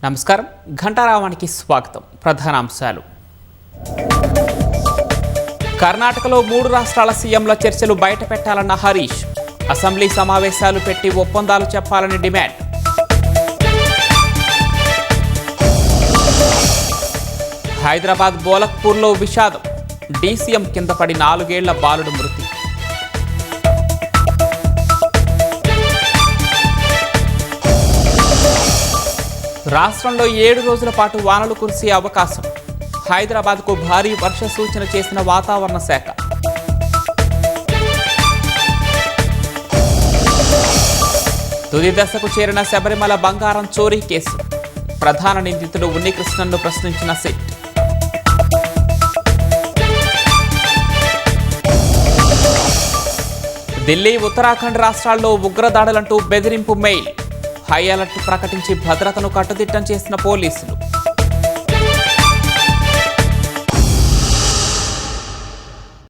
నమస్కారం. ఘంటారావానికి స్వాగతం. ప్రధానాంశాలు. కర్ణాటకలో 3 రాష్ట్రాల సీఎంల చర్చలు బయట పెట్టాలన్న హరీష్. అసెంబ్లీ సమావేశాలు పెట్టి ఒప్పందాలు చెప్పాలని డిమాండ్. హైదరాబాద్ బోలక్పూర్లో విషాదం. డీసీఎం కింద పడి 4 ఏళ్ల బాలుడు మృతి. రాష్ట్రంలో 7 రోజుల పాటు వానలు కురిసే అవకాశం. హైదరాబాద్కు భారీ వర్ష సూచన చేసిన వాతావరణ శాఖ. తుది దశకు చేరిన శబరిమల బంగారం చోరీ కేసు. ప్రధాన నిందితుడు ఉన్నికృష్ణన్ను ప్రశ్నించిన సిట్. ఢిల్లీ, ఉత్తరాఖండ్ రాష్ట్రాల్లో ఉగ్రదాడులంటూ బెదిరింపు మెయిల్. హై అలర్ట్ ప్రకటించి భద్రతను కట్టుదిట్టం చేసిన పోలీసులు.